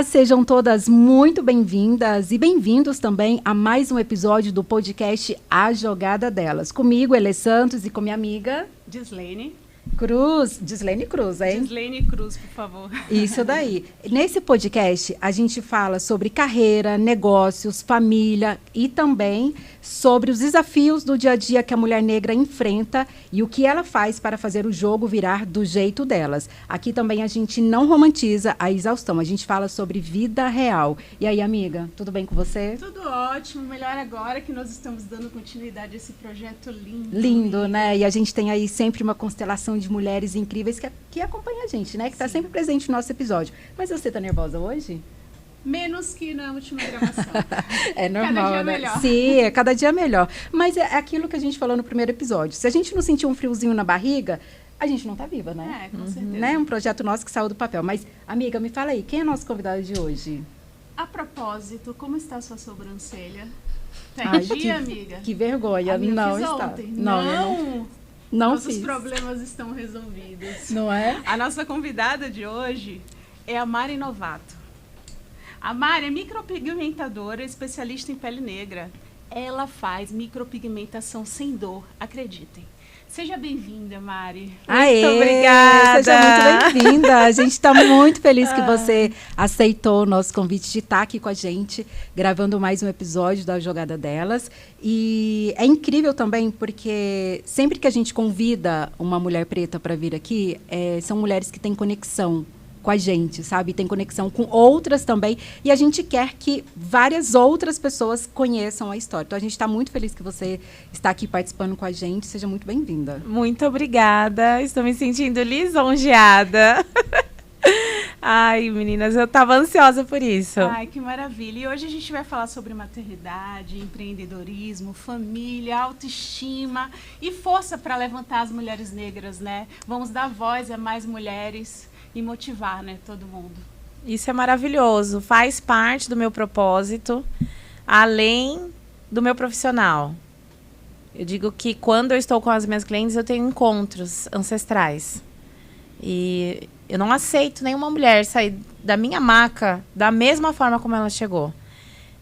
Olá, sejam todas muito bem-vindas e bem-vindos também a mais um episódio do podcast A Jogada Delas. Comigo, Elê Santos, e com minha amiga... Gislene Cruz, hein? Gislene Cruz, por favor. Isso daí. Nesse podcast, a gente fala sobre carreira, negócios, família e também sobre os desafios do dia a dia que a mulher negra enfrenta e o que ela faz para fazer o jogo virar do jeito delas. Aqui também a gente não romantiza a exaustão, a gente fala sobre vida real. E aí, amiga, tudo bem com você? Tudo ótimo, melhor agora que nós estamos dando continuidade a esse projeto lindo. Lindo, né? E a gente tem aí sempre uma constelação de mulheres incríveis que acompanha a gente, né? Que está sempre presente no nosso episódio. Mas você tá nervosa hoje? Menos que na última gravação. É normal, cada dia né? melhor. Sim, é cada dia melhor. Mas é aquilo que a gente falou no primeiro episódio. Se a gente não sentir um friozinho na barriga, a gente não tá viva, né? Com certeza. Né? Um projeto nosso que saiu do papel. Mas, amiga, me fala aí, quem é nosso convidado de hoje? A propósito, como está a sua sobrancelha? Tá Ai, em dia, amiga? Que vergonha. A minha Não fiz está. ontem. Não Nossos fiz. problemas estão resolvidos. Não é? A nossa convidada de hoje é a Mari Novato. A Mari é micropigmentadora, especialista em pele negra. Ela faz micropigmentação sem dor, acreditem. Seja bem-vinda, Mari. Aê, muito obrigada. Seja muito bem-vinda. A gente está muito feliz que você aceitou o nosso convite de estar aqui com a gente, gravando mais um episódio da Jogada Delas. E é incrível também, porque sempre que a gente convida uma mulher preta para vir aqui, são mulheres que têm conexão com a gente, sabe? Tem conexão com outras também. E a gente quer que várias outras pessoas conheçam a história. Então, a gente está muito feliz que você está aqui participando com a gente. Seja muito bem-vinda. Muito obrigada. Estou me sentindo lisonjeada. Ai, meninas, eu estava ansiosa por isso. Ai, que maravilha. E hoje a gente vai falar sobre maternidade, empreendedorismo, família, autoestima e força para levantar as mulheres negras, né? Vamos dar voz a mais mulheres e motivar, né, todo mundo. Isso é maravilhoso. Faz parte do meu propósito, além do meu profissional. Eu digo que quando eu estou com as minhas clientes, eu tenho encontros ancestrais. E eu não aceito nenhuma mulher sair da minha maca da mesma forma como ela chegou.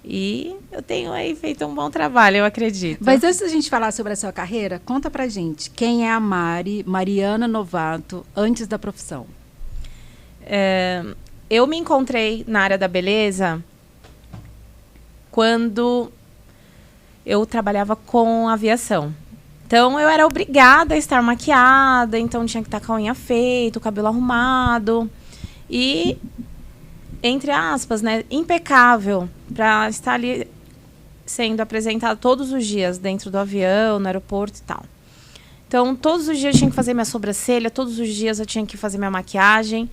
E eu tenho aí feito um bom trabalho, eu acredito. Mas antes da gente falar sobre a sua carreira, conta pra gente, quem é a Mariana Novato, antes da profissão? Eu me encontrei na área da beleza quando eu trabalhava com aviação. Então, eu era obrigada a estar maquiada, então tinha que estar com a unha feita, o cabelo arrumado. E, entre aspas, né, impecável para estar ali sendo apresentada todos os dias dentro do avião, no aeroporto e tal. Então, todos os dias eu tinha que fazer minha sobrancelha, todos os dias eu tinha que fazer minha maquiagem.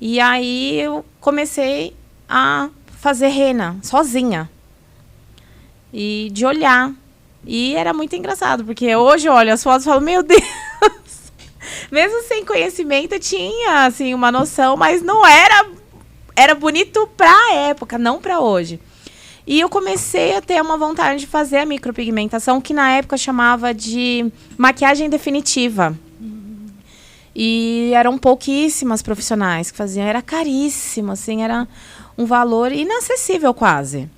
E aí eu comecei a fazer rena, sozinha. E de olhar. E era muito engraçado, porque hoje eu olho as fotos e falo, meu Deus! Mesmo sem conhecimento, eu tinha assim, uma noção, mas não era... Era bonito pra época, não pra hoje. E eu comecei a ter uma vontade de fazer a micropigmentação, que na época chamava de maquiagem definitiva. E eram pouquíssimas profissionais que faziam. Era caríssimo, assim, era um valor inacessível quase.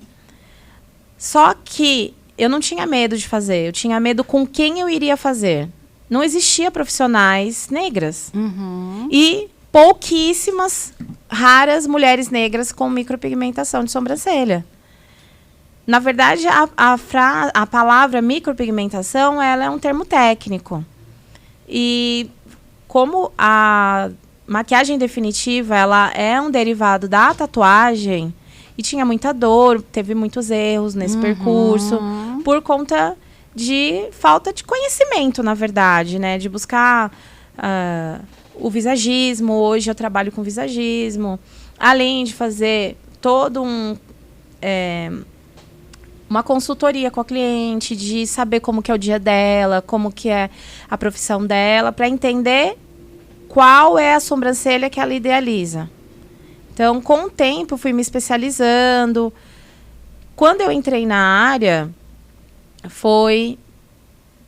Só que eu não tinha medo de fazer. Eu tinha medo com quem eu iria fazer. Não existia profissionais negras. E pouquíssimas, raras mulheres negras com micropigmentação de sobrancelha. Na verdade, a palavra micropigmentação, ela é um termo técnico. E como a maquiagem definitiva, ela é um derivado da tatuagem, e tinha muita dor, teve muitos erros nesse percurso, por conta de falta de conhecimento, na verdade, né? De buscar o visagismo. Hoje eu trabalho com visagismo, além de fazer todo uma consultoria com a cliente, de saber como que é o dia dela, como que é a profissão dela, para entender qual é a sobrancelha que ela idealiza. Então, com o tempo, fui me especializando. Quando eu entrei na área, foi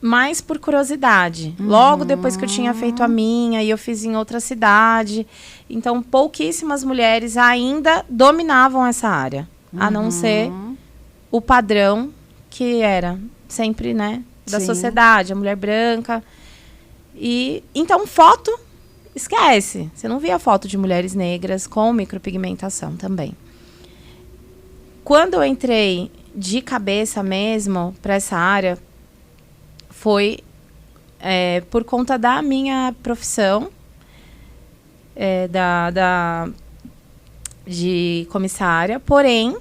mais por curiosidade. Logo depois que eu tinha feito a minha, e eu fiz em outra cidade. Então, pouquíssimas mulheres ainda dominavam essa área. A não ser o padrão que era sempre, né, da sociedade, a mulher branca. E então, foto, esquece. Você não via foto de mulheres negras com micropigmentação também. Quando eu entrei de cabeça mesmo para essa área, foi por conta da minha profissão de comissária. Porém,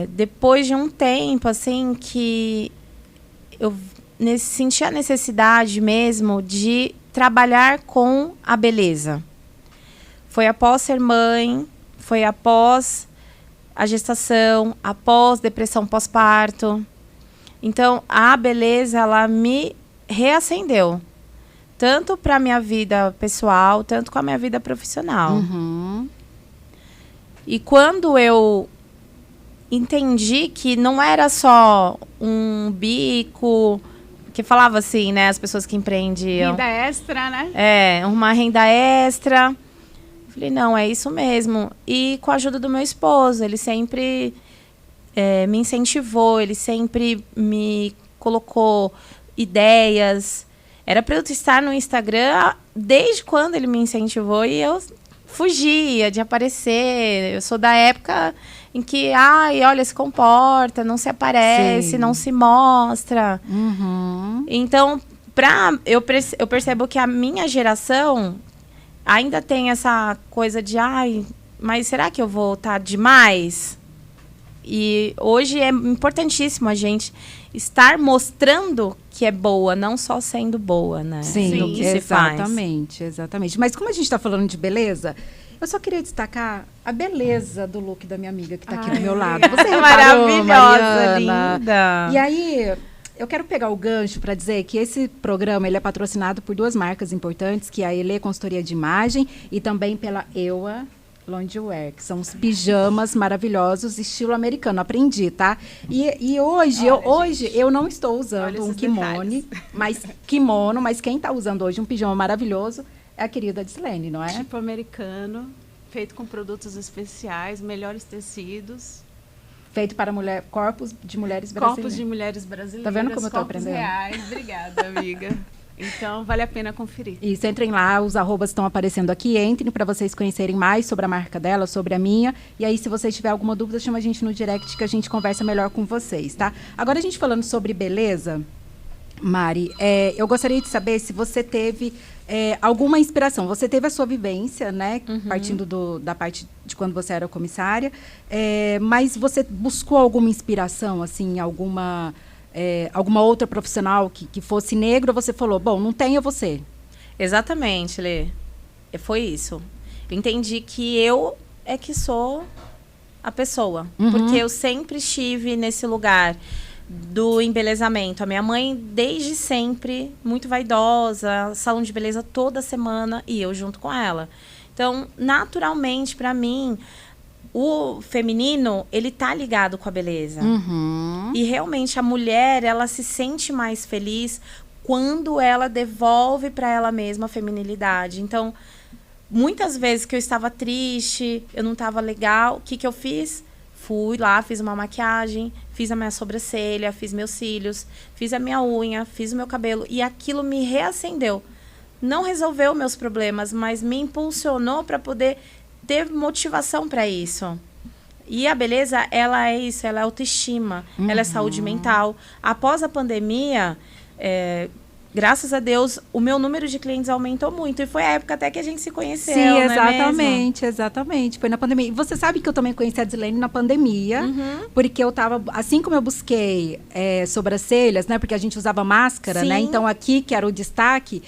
depois de um tempo, assim, que eu senti a necessidade mesmo de trabalhar com a beleza. Foi após ser mãe, foi após a gestação, após depressão pós-parto. Então, a beleza, ela me reacendeu. Tanto para a minha vida pessoal, tanto com a minha vida profissional. E quando eu entendi que não era só um bico, que falava assim, né, as pessoas que empreendiam. Renda extra, né? Uma renda extra. Falei, não, é isso mesmo. E com a ajuda do meu esposo, ele sempre me incentivou, ele sempre me colocou ideias. Era para eu estar no Instagram desde quando ele me incentivou e eu fugia de aparecer. Eu sou da época em que, olha, se comporta, não se aparece, não se mostra. Então, eu percebo que a minha geração ainda tem essa coisa de, mas será que eu vou estar demais? E hoje é importantíssimo a gente estar mostrando que é boa, não só sendo boa, né? Sim, no que se faz. Exatamente. Mas como a gente está falando de beleza, eu só queria destacar a beleza do look da minha amiga que está aqui do meu lado. Você reparou, maravilhosa, Mariana? linda. E aí, eu quero pegar o gancho para dizer que esse programa ele é patrocinado por 2 marcas importantes, que é a Elê Consultoria de Imagem e também pela EWA Loungewear, que são os pijamas maravilhosos, estilo americano. Aprendi, tá? E hoje eu não estou usando um kimono, mas quem está usando hoje um pijama maravilhoso é a querida Dislene, não é? Tipo americano, feito com produtos especiais, melhores tecidos. Feito para corpos de mulheres brasileiras. Corpos de mulheres brasileiras. Tá vendo como eu tô aprendendo? Reais. Obrigada, amiga. Então, vale a pena conferir. Isso, entrem lá, os arrobas estão aparecendo aqui, entrem para vocês conhecerem mais sobre a marca dela, sobre a minha. E aí, se vocês tiverem alguma dúvida, chama a gente no direct que a gente conversa melhor com vocês, tá? Agora, a gente falando sobre beleza, Mari, eu gostaria de saber se você teve alguma inspiração. Você teve a sua vivência, né? Partindo da parte de quando você era comissária. Mas você buscou alguma inspiração, assim, alguma outra profissional que fosse negra, você falou, bom, não tem, é você. Exatamente, Lê. Foi isso. Eu entendi que eu é que sou a pessoa. Porque eu sempre estive nesse lugar do embelezamento. A minha mãe, desde sempre, muito vaidosa, salão de beleza toda semana, e eu junto com ela. Então, naturalmente, para mim, o feminino, ele tá ligado com a beleza. E realmente a mulher, ela se sente mais feliz quando ela devolve para ela mesma a feminilidade. Então, muitas vezes que eu estava triste, eu não estava legal, o que eu fiz? Fui lá, fiz uma maquiagem, fiz a minha sobrancelha, fiz meus cílios, fiz a minha unha, fiz o meu cabelo. E aquilo me reacendeu. Não resolveu meus problemas, mas me impulsionou para poder ter motivação para isso. E a beleza, ela é isso, ela é autoestima, ela é saúde mental. Após a pandemia, graças a Deus, o meu número de clientes aumentou muito. E foi a época até que a gente se conheceu, Sim, não é exatamente, mesmo? exatamente. Foi na pandemia. E você sabe que eu também conheci a Dislene na pandemia, porque eu tava, assim como eu busquei sobrancelhas, né? Porque a gente usava máscara, Sim. né? Então aqui, que era o destaque,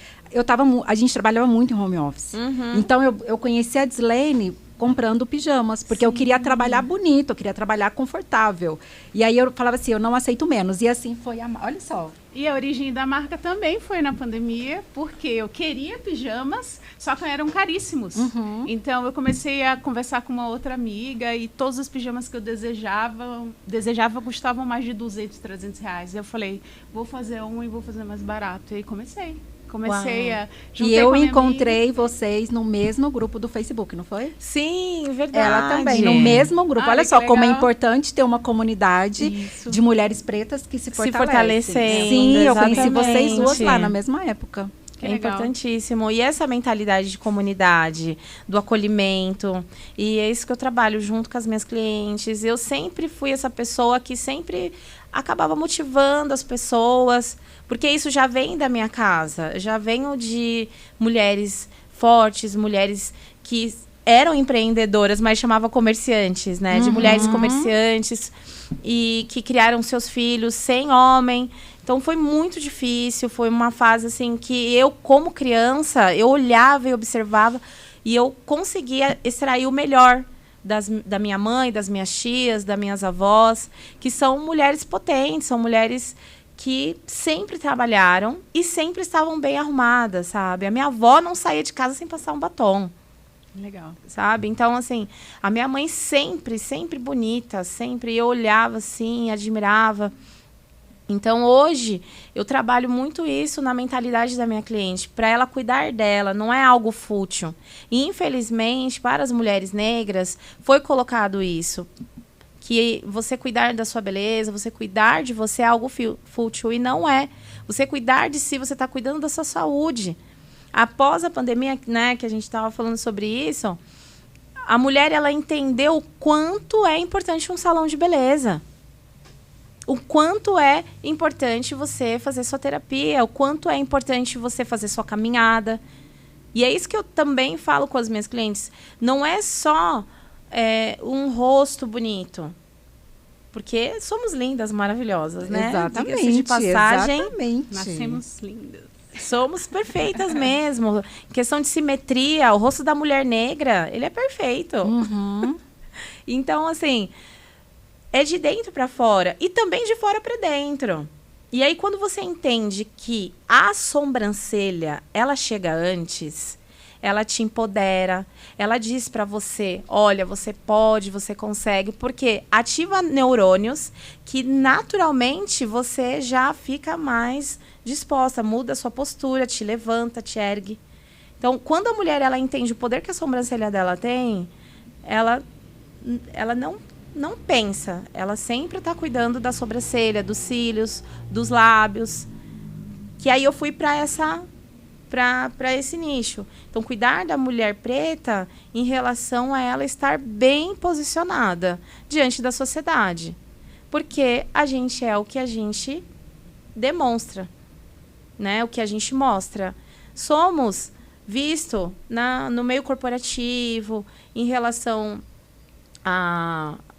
a gente trabalhava muito em home office. Então eu conheci a Dislene comprando pijamas, porque eu queria trabalhar bonito, eu queria trabalhar confortável. E aí eu falava assim, eu não aceito menos. E assim foi olha só. E a origem da marca também foi na pandemia, porque eu queria pijamas, só que eram caríssimos. Então eu comecei a conversar com uma outra amiga e todos os pijamas que eu desejava custavam mais de 200, 300 reais. Eu falei, vou fazer um e vou fazer mais barato. E aí comecei a... E eu encontrei vocês no mesmo grupo do Facebook, não foi? Sim, verdade. Ela também, no mesmo grupo. Olha só como é importante ter uma comunidade de mulheres pretas que se fortalecem. Sim, eu conheci vocês duas lá na mesma época. É importantíssimo. E essa mentalidade de comunidade, do acolhimento, e é isso que eu trabalho junto com as minhas clientes. Eu sempre fui essa pessoa que sempre acabava motivando as pessoas, porque isso já vem da minha casa. Já venho de mulheres fortes, mulheres que eram empreendedoras, mas chamava comerciantes, né? De mulheres comerciantes e que criaram seus filhos sem homem. Então foi muito difícil, foi uma fase assim que eu, como criança, eu olhava e observava e eu conseguia extrair o melhor da minha mãe, das minhas tias, das minhas avós, que são mulheres potentes, são mulheres que sempre trabalharam e sempre estavam bem arrumadas, sabe? A minha avó não saía de casa sem passar um batom. Legal. Sabe? Então, assim, a minha mãe sempre bonita, sempre eu olhava assim, admirava. Então, hoje, eu trabalho muito isso na mentalidade da minha cliente, para ela cuidar dela, não é algo fútil. E, infelizmente, para as mulheres negras, foi colocado isso, que você cuidar da sua beleza, você cuidar de você é algo fútil, e não é. Você cuidar de si, você está cuidando da sua saúde. Após a pandemia, né, que a gente estava falando sobre isso, a mulher, ela entendeu o quanto é importante um salão de beleza. O quanto é importante você fazer sua terapia, o quanto é importante você fazer sua caminhada. E é isso que eu também falo com as minhas clientes. Não é só um rosto bonito. Porque somos lindas, maravilhosas, né? Exatamente. Diga-se de passagem. Exatamente. Nascemos lindas. Somos perfeitas mesmo. Em questão de simetria, o rosto da mulher negra, ele é perfeito. Então, assim... é de dentro para fora e também de fora para dentro. E aí, quando você entende que a sobrancelha, ela chega antes, ela te empodera, ela diz para você, olha, você pode, você consegue, porque ativa neurônios que naturalmente você já fica mais disposta, muda a sua postura, te levanta, te ergue. Então, quando a mulher ela entende o poder que a sobrancelha dela tem, ela não pensa, ela sempre está cuidando da sobrancelha, dos cílios, dos lábios. Que aí eu fui para esse nicho. Então, cuidar da mulher preta em relação a ela estar bem posicionada diante da sociedade. Porque a gente é o que a gente demonstra, né? O que a gente mostra. Somos visto no meio corporativo, em relação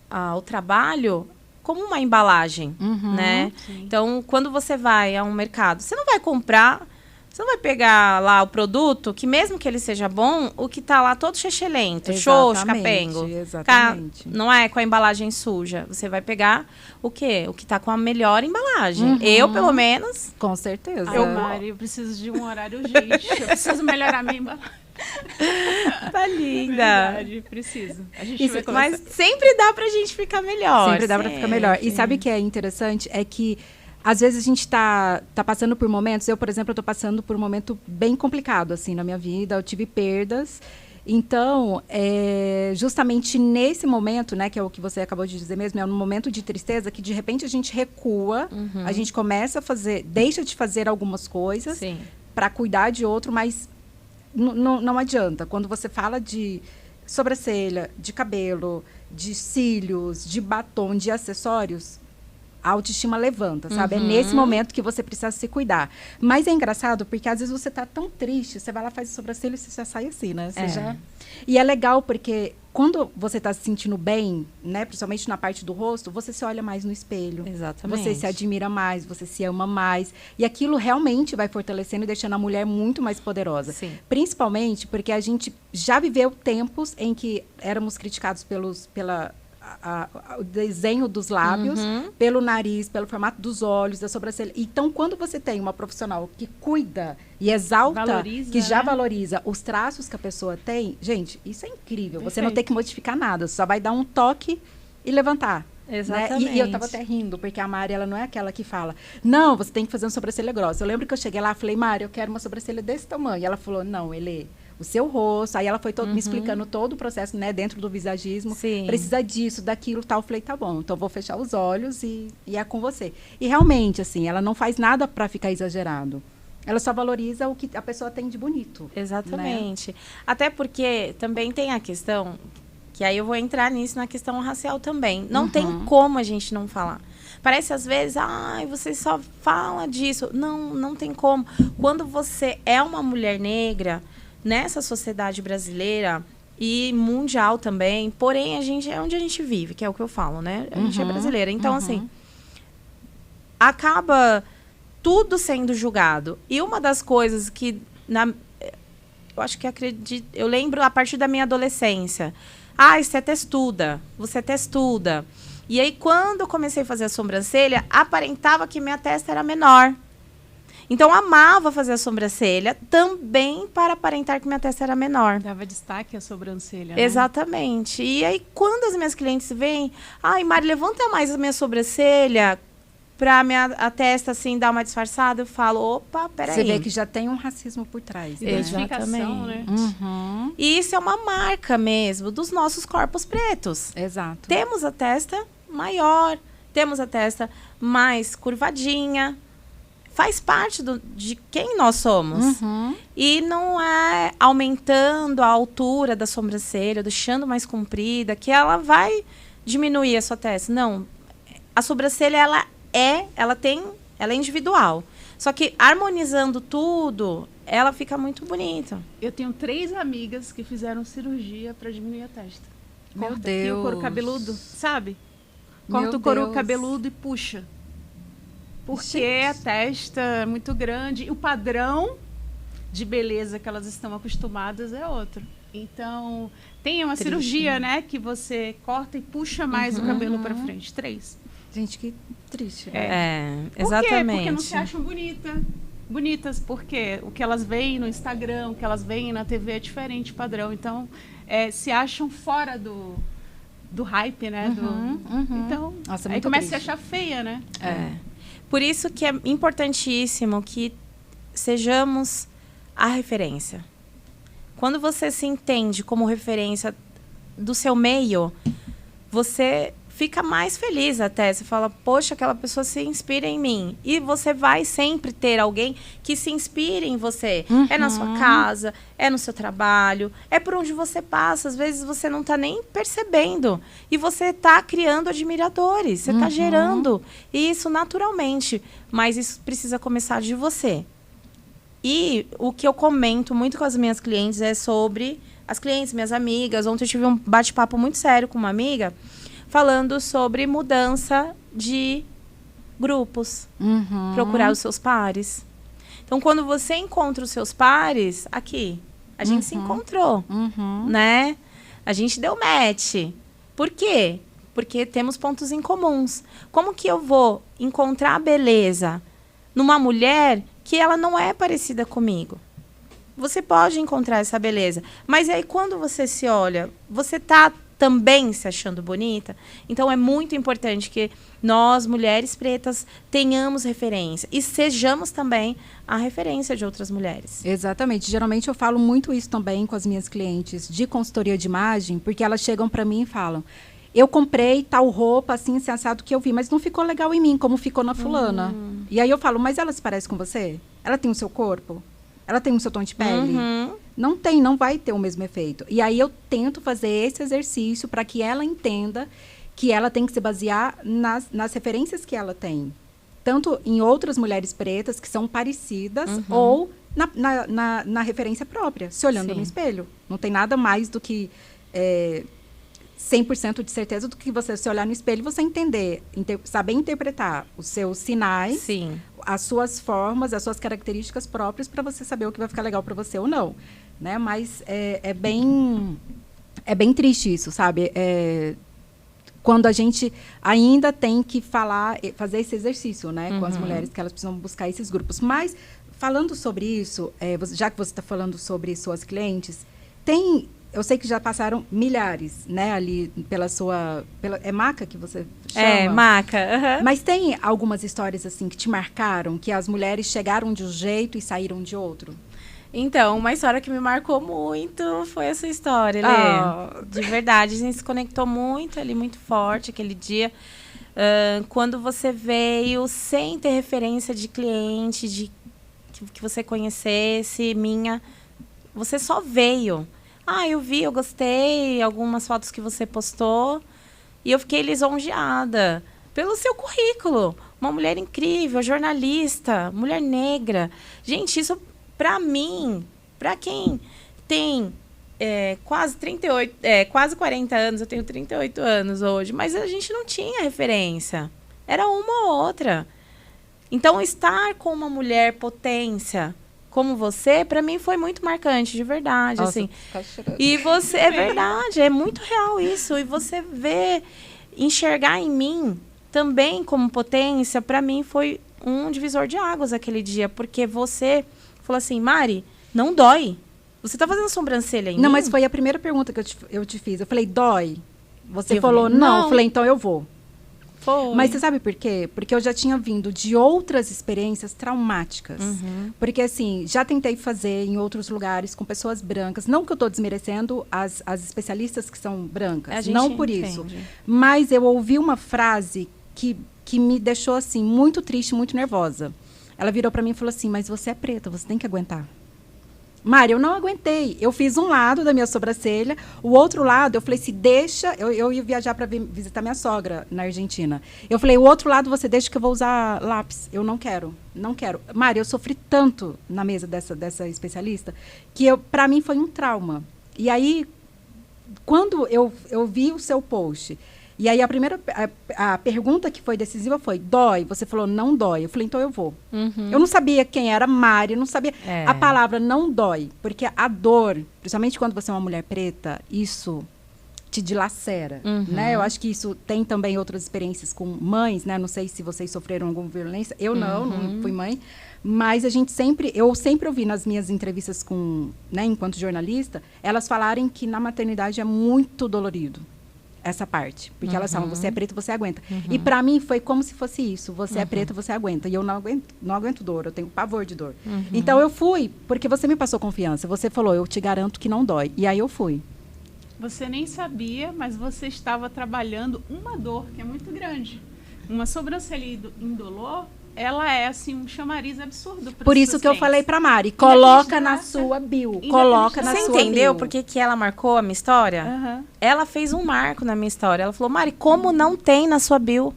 ao trabalho, como uma embalagem, né? Sim. Então, quando você vai a um mercado, você não vai comprar, você não vai pegar lá o produto, que mesmo que ele seja bom, o que tá lá todo chechelento, xoxo, capengo. Exatamente. Não é com a embalagem suja. Você vai pegar o quê? O que tá com a melhor embalagem. Eu, pelo menos... Com certeza. Mari, eu preciso de um horário urgente. Eu preciso melhorar minha embalagem. Tá linda. Verdade, preciso. A gente vai mas sempre dá pra gente ficar melhor. Sempre dá pra ficar melhor. E sabe o que é interessante? É que às vezes a gente tá passando por momentos... Eu, por exemplo, eu tô passando por um momento bem complicado, assim, na minha vida. Eu tive perdas. Então, justamente nesse momento, né, que é o que você acabou de dizer mesmo, é um momento de tristeza que, de repente, a gente recua. A gente começa a deixa de fazer algumas coisas para cuidar de outro, mas não adianta. Quando você fala de sobrancelha, de cabelo, de cílios, de batom, de acessórios... a autoestima levanta, sabe? É nesse momento que você precisa se cuidar. Mas é engraçado porque às vezes você tá tão triste, você vai lá, faz a sobrancelha e você já sai assim, né? Você já... E é legal porque quando você tá se sentindo bem, né? Principalmente na parte do rosto, você se olha mais no espelho. Exatamente. Você se admira mais, você se ama mais. E aquilo realmente vai fortalecendo e deixando a mulher muito mais poderosa. Sim. Principalmente porque a gente já viveu tempos em que éramos criticados o desenho dos lábios, pelo nariz, pelo formato dos olhos, da sobrancelha. Então, quando você tem uma profissional que cuida e exalta, Valoriza, que já né? valoriza os traços que a pessoa tem, gente, isso é incrível. Você não Perfeito. tem que modificar nada, você só vai dar um toque e levantar. Né? Exatamente. E eu tava até rindo, porque a Mari, ela não é aquela que fala, não, você tem que fazer uma sobrancelha grossa. Eu lembro que eu cheguei lá e falei, Mari, eu quero uma sobrancelha desse tamanho. E ela falou, não, o seu rosto. Aí ela foi me explicando todo o processo, né, dentro do visagismo. Sim. Precisa disso, daquilo, tal. Eu falei, tá bom, então eu vou fechar os olhos e é com você. E realmente, assim, ela não faz nada para ficar exagerado. Ela só valoriza o que a pessoa tem de bonito. Exatamente. Até porque também tem a questão, que aí eu vou entrar nisso na questão racial também. Não tem como a gente não falar. Parece às vezes, você só fala disso. Não, não tem como. Quando você é uma mulher negra, nessa sociedade brasileira e mundial também, porém, a gente é onde a gente vive, que é o que eu falo, né? A gente é brasileira. Então, assim, acaba tudo sendo julgado. E uma das coisas que, eu acho que eu lembro a partir da minha adolescência. Você é testuda, você é testuda. E aí, quando eu comecei a fazer a sobrancelha, aparentava que minha testa era menor. Então, eu amava fazer a sobrancelha também para aparentar que minha testa era menor. Dava destaque à sobrancelha, né? Exatamente. E aí, quando as minhas clientes vêm, Mari, levanta mais a minha sobrancelha para a testa, assim, dar uma disfarçada, eu falo, opa, peraí. Você vê que já tem um racismo por trás. Né? Identificação, né? E isso é uma marca mesmo dos nossos corpos pretos. Exato. Temos a testa maior, temos a testa mais curvadinha. Faz parte de quem nós somos. E não é aumentando a altura da sobrancelha, deixando mais comprida, que ela vai diminuir a sua testa. Não. A sobrancelha, ela é individual. Só que harmonizando tudo, ela fica muito bonita. Eu tenho 3 amigas que fizeram cirurgia para diminuir a testa. Meu Corta aqui o couro Deus. cabeludo, sabe? Meu Corta o couro Deus. cabeludo e puxa. Porque a testa é muito grande e o padrão de beleza que elas estão acostumadas é outro. Então, tem uma cirurgia, né? Que você corta e puxa mais o cabelo para frente. 3. Gente, que triste. Exatamente. Por quê? Porque não se acham bonitas, porque o que elas veem no Instagram, o que elas veem na TV é diferente, padrão. Então, se acham fora do hype, né? Então, Nossa, aí muito começa triste. a se achar feia, né? Por isso que é importantíssimo que sejamos a referência. Quando você se entende como referência do seu meio, você fica mais feliz até. Você fala, poxa, aquela pessoa se inspira em mim. E você vai sempre ter alguém que se inspire em você. É na sua casa, é no seu trabalho, é por onde você passa. Às vezes você não está nem percebendo. E você está criando admiradores, você está gerando isso naturalmente. Mas isso precisa começar de você. E o que eu comento muito com as minhas clientes é sobre as clientes, minhas amigas. Ontem eu tive um bate-papo muito sério com uma amiga, falando sobre mudança de grupos. Procurar os seus pares. Então, quando você encontra os seus pares, aqui, a gente se encontrou, né? A gente deu match. Por quê? Porque temos pontos em comuns. Como que eu vou encontrar beleza numa mulher que ela não é parecida comigo? Você pode encontrar essa beleza. Mas aí, quando você se olha, você tá também se achando bonita? Então, é muito importante que nós, mulheres pretas, tenhamos referência. E sejamos também a referência de outras mulheres. Exatamente. Geralmente, eu falo muito isso também com as minhas clientes de consultoria de imagem, porque elas chegam para mim e falam, eu comprei tal roupa, assim, assado que eu vi, mas não ficou legal em mim, como ficou na fulana. E aí eu falo, mas ela se parece com você? Ela tem o seu corpo? Ela tem o seu tom de pele? Não tem, não vai ter o mesmo efeito. E aí eu tento fazer esse exercício para que ela entenda que ela tem que se basear nas referências que ela tem. Tanto em outras mulheres pretas que são parecidas ou na referência própria, se olhando no espelho. Não tem nada mais do que 100% de certeza do que você se olhar no espelho e você entender, saber interpretar os seus sinais, as suas formas, as suas características próprias para você saber o que vai ficar legal para você ou não. Né? Mas é bem triste isso, sabe? Quando a gente ainda tem que fazer esse exercício, né, com as mulheres, que elas precisam buscar esses grupos. Mas, falando sobre isso, já que você está falando sobre suas clientes, eu sei que já passaram milhares, né, ali é maca que você chama? É, maca. Mas tem algumas histórias, assim, que te marcaram, que as mulheres chegaram de um jeito e saíram de outro? Então, uma história que me marcou muito foi essa história, Lê. De verdade, a gente se conectou muito ali, muito forte aquele dia. Quando você veio sem ter referência de cliente, que você conhecesse, você só veio. Eu vi, eu gostei, algumas fotos que você postou, e eu fiquei lisonjeada pelo seu currículo. Uma mulher incrível, jornalista, mulher negra. Gente, isso... Para mim, para quem tem quase 40 anos, eu tenho 38 anos hoje, mas a gente não tinha referência. Era uma ou outra. Então, estar com uma mulher potência como você, para mim foi muito marcante, de verdade. Nossa, assim. tá chorando. E você, é verdade, é muito real isso. E você enxergar em mim também como potência, para mim foi um divisor de águas aquele dia, porque você... falou assim, Mari, não dói. Você tá fazendo sobrancelha em mim? Não, mas foi a primeira pergunta que eu te fiz. Eu falei, dói? Você falou, não. Eu falei, então eu vou. Foi. Mas você sabe por quê? Porque eu já tinha vindo de outras experiências traumáticas. Porque, assim, já tentei fazer em outros lugares com pessoas brancas. Não que eu tô desmerecendo as especialistas que são brancas. Não por isso. Mas eu ouvi uma frase que me deixou, assim, muito triste, muito nervosa. Ela virou para mim e falou assim, mas você é preta, você tem que aguentar. Mari, eu não aguentei. Eu fiz um lado da minha sobrancelha, o outro lado, eu falei, se deixa... Eu ia viajar para visitar minha sogra na Argentina. Eu falei, o outro lado você deixa que eu vou usar lápis. Eu não quero. Mari, eu sofri tanto na mesa dessa especialista que para mim foi um trauma. E aí, quando eu vi o seu post... E aí, a pergunta que foi decisiva foi, dói? Você falou, não dói. Eu falei, então eu vou. Eu não sabia quem era Mari, não sabia a palavra não dói. Porque a dor, principalmente quando você é uma mulher preta, isso te dilacera, né? Eu acho que isso tem também outras experiências com mães, né? Não sei se vocês sofreram alguma violência. Eu não fui mãe. Mas eu sempre ouvi nas minhas entrevistas enquanto jornalista, elas falarem que na maternidade é muito dolorido. Essa parte. Porque elas falam, você é preta, você aguenta. E para mim foi como se fosse isso. Você é preta, você aguenta. E eu não aguento dor, eu tenho pavor de dor. Então eu fui, porque você me passou confiança. Você falou, eu te garanto que não dói. E aí eu fui. Você nem sabia, mas você estava trabalhando uma dor que é muito grande. Uma sobrancelha indolor, ela é assim um chamariz absurdo. Por isso que eu falei pra Mari, coloca na sua bio. Coloca na sua bio. Você entendeu por que ela marcou a minha história? Ela fez um marco na minha história. Ela falou, Mari, como não tem na sua bio?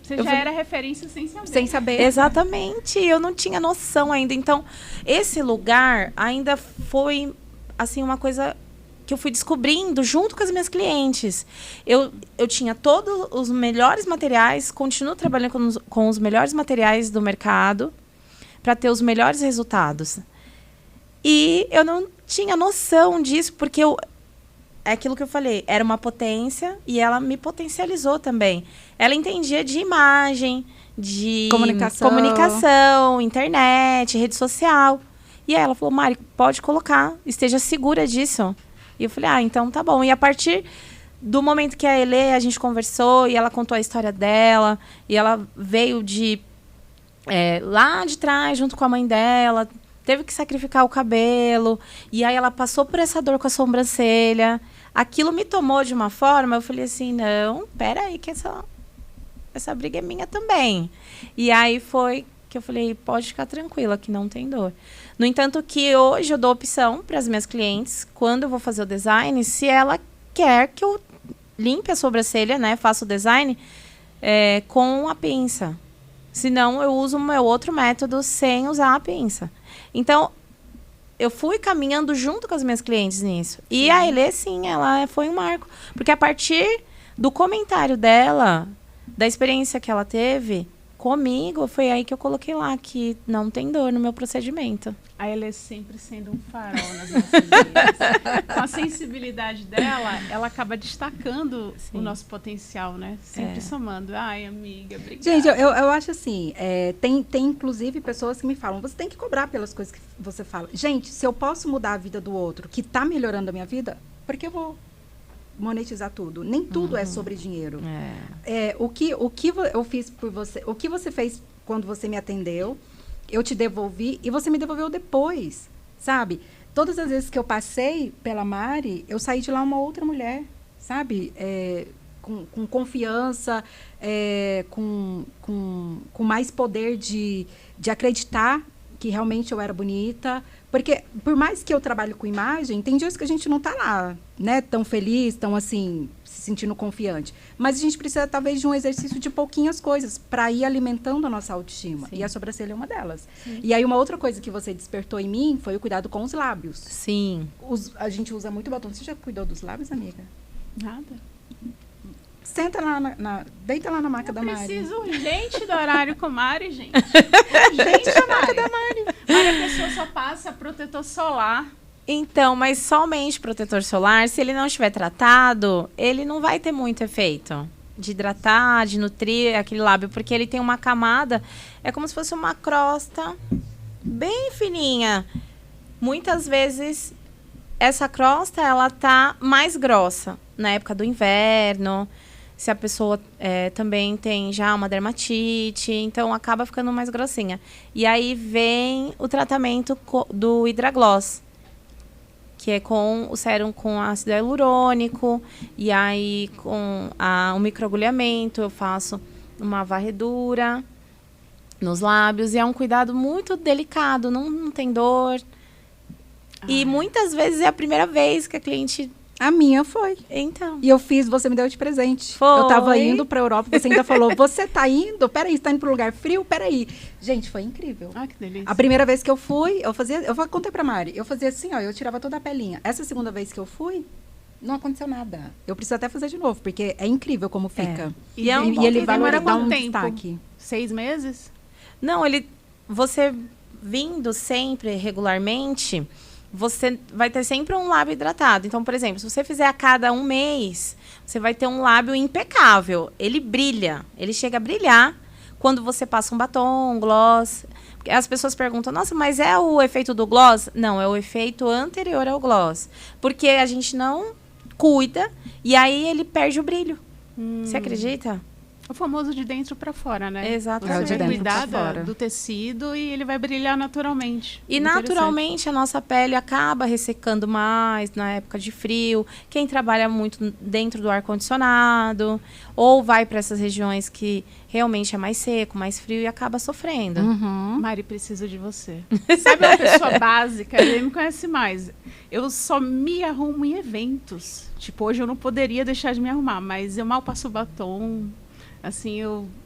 Você já era referência sem saber. Sem saber. Exatamente. Eu não tinha noção ainda. Então, esse lugar ainda foi, assim, uma coisa que eu fui descobrindo junto com as minhas clientes. Eu tinha todos os melhores materiais, continuo trabalhando com os melhores materiais do mercado para ter os melhores resultados. E eu não tinha noção disso, porque é aquilo que eu falei, era uma potência e ela me potencializou também. Ela entendia de imagem, de comunicação, internet, rede social. E aí ela falou, Mari, pode colocar, esteja segura disso. E eu falei, então tá bom. E a partir do momento que a gente conversou e ela contou a história dela, e ela veio lá de trás, junto com a mãe dela, teve que sacrificar o cabelo, e aí ela passou por essa dor com a sobrancelha. Aquilo me tomou de uma forma, eu falei assim, não, peraí, que essa briga é minha também. E aí foi que eu falei, pode ficar tranquila, que não tem dor. No entanto, que hoje eu dou opção para as minhas clientes, quando eu vou fazer o design, se ela quer que eu limpe a sobrancelha, né? Faço o design com a pinça. Senão, eu uso o meu outro método sem usar a pinça. Então, eu fui caminhando junto com as minhas clientes nisso. E a Elê, sim, ela foi um marco. Porque a partir do comentário dela, da experiência que ela teve comigo, foi aí que eu coloquei lá que não tem dor no meu procedimento. A Elê sempre sendo um farol nas nossas vidas. Com a sensibilidade dela, ela acaba destacando o nosso potencial, né? Sempre somando. Ai, amiga, obrigada. Gente, eu acho assim, tem inclusive pessoas que me falam, você tem que cobrar pelas coisas que você fala. Gente, se eu posso mudar a vida do outro, que está melhorando a minha vida, por que eu vou monetizar tudo? Nem tudo é sobre dinheiro. O que eu fiz por você, o que você fez quando você me atendeu, eu te devolvi e você me devolveu depois, sabe? Todas as vezes que eu passei pela Mari, eu saí de lá uma outra mulher, sabe? Com confiança, com mais poder de acreditar que realmente eu era bonita. Porque, por mais que eu trabalhe com imagem, tem dias que a gente não está lá, né? Tão feliz, tão assim, se sentindo confiante. Mas a gente precisa, talvez, de um exercício de pouquinhas coisas para ir alimentando a nossa autoestima. Sim. E a sobrancelha é uma delas. Sim. E aí, uma outra coisa que você despertou em mim foi o cuidado com os lábios. Sim. A gente usa muito batom. Você já cuidou dos lábios, amiga? Nada. Senta lá, deita lá na maca da Mari. Preciso urgente do horário com a Mari, gente. Urgente a maca da Mari. Mari, a pessoa só passa protetor solar. Então, mas somente protetor solar, se ele não estiver tratado, ele não vai ter muito efeito de hidratar, de nutrir aquele lábio, porque ele tem uma camada, é como se fosse uma crosta bem fininha. Muitas vezes, essa crosta, ela tá mais grossa na época do inverno, se a pessoa também tem já uma dermatite, então acaba ficando mais grossinha. E aí vem o tratamento do Hidragloss, que é com o sérum com ácido hialurônico, e aí com o microagulhamento eu faço uma varredura nos lábios, e é um cuidado muito delicado, não tem dor. E muitas vezes é a primeira vez que a cliente... A minha foi. Então. E eu fiz, você me deu de presente. Foi. Eu tava indo pra Europa, você ainda falou, você tá indo? Peraí, você tá indo pro lugar frio? Peraí. Gente, foi incrível. Ah, que delícia. A primeira vez que eu fui, eu contei pra Mari, eu fazia assim, ó, eu tirava toda a pelinha. Essa segunda vez que eu fui, não aconteceu nada. Eu preciso até fazer de novo, porque é incrível como fica. E ele vai demora dar um tempo? destaque. 6 meses? Não, você vindo sempre, regularmente, você vai ter sempre um lábio hidratado. Então, por exemplo, se você fizer a cada 1 mês, você vai ter um lábio impecável. Ele brilha, ele chega a brilhar quando você passa um batom, um gloss. As pessoas perguntam, nossa, mas é o efeito do gloss? Não, é o efeito anterior ao gloss. Porque a gente não cuida e aí ele perde o brilho. Você acredita? O famoso de dentro para fora, né? Exatamente. Você vai cuidar do tecido e ele vai brilhar naturalmente. E naturalmente a nossa pele acaba ressecando mais na época de frio. Quem trabalha muito dentro do ar-condicionado ou vai para essas regiões que realmente é mais seco, mais frio e acaba sofrendo. Mari, preciso de você. Sabe uma pessoa básica? Ele me conhece mais. Eu só me arrumo em eventos. Tipo, hoje eu não poderia deixar de me arrumar, mas eu mal passo batom. Assim,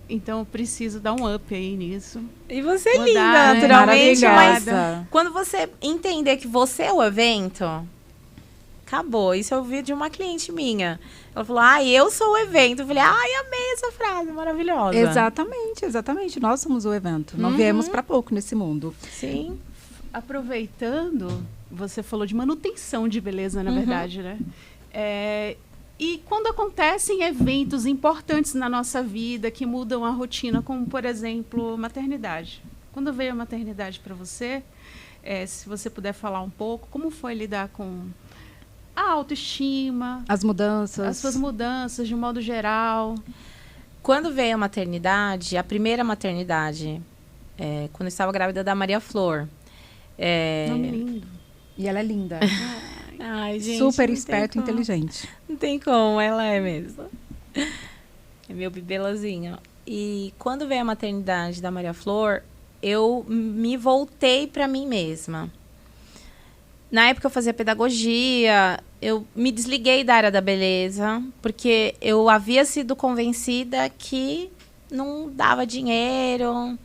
então eu preciso dar um up aí nisso. E você é linda, naturalmente, mas Maravilhosa. quando você entender que você é o evento, acabou. Isso eu ouvi de uma cliente minha. Ela falou, eu sou o evento. Eu falei, amei essa frase, maravilhosa. Exatamente. Nós somos o evento. Não viemos para pouco nesse mundo. Sim. Aproveitando, você falou de manutenção de beleza, na verdade, né? E quando acontecem eventos importantes na nossa vida que mudam a rotina, como, por exemplo, maternidade. Quando veio a maternidade para você, se você puder falar um pouco, como foi lidar com a autoestima, as suas mudanças de um modo geral? Quando veio a maternidade, a primeira maternidade, quando eu estava grávida da Maria Flor. Nome lindo. E ela é linda. Ai, gente, super esperto e inteligente. Não tem como, ela é mesmo. É meu bibelazinho. E quando veio a maternidade da Maria Flor, eu me voltei para mim mesma. Na época eu fazia pedagogia, eu me desliguei da área da beleza, porque eu havia sido convencida que não dava dinheiro,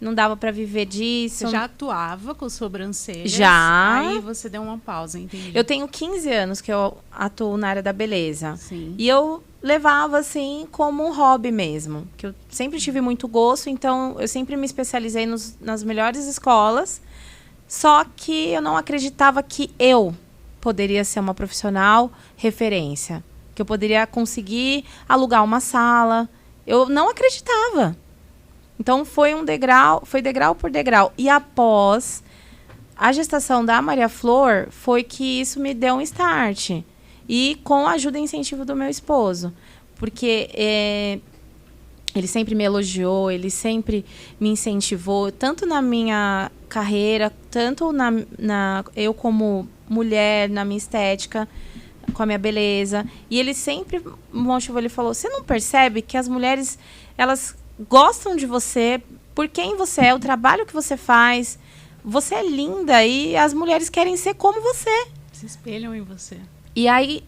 não dava para viver disso. Você já atuava com sobrancelhas? Já. Aí você deu uma pausa, entendi. Eu tenho 15 anos que eu atuo na área da beleza. Sim. E eu levava, assim, como um hobby mesmo. Que eu sempre tive muito gosto, então eu sempre me especializei nas melhores escolas. Só que eu não acreditava que eu poderia ser uma profissional referência. Que eu poderia conseguir alugar uma sala. Eu não acreditava. Então, foi degrau por degrau. E após a gestação da Maria Flor, foi que isso me deu um start. E com a ajuda e incentivo do meu esposo. Porque ele sempre me elogiou, ele sempre me incentivou, tanto na minha carreira, tanto eu como mulher, na minha estética, com a minha beleza. E ele sempre motivou, ele falou, você não percebe que as mulheres, elas gostam de você, por quem você é, o trabalho que você faz. Você é linda e as mulheres querem ser como você. Se espelham em você. E aí,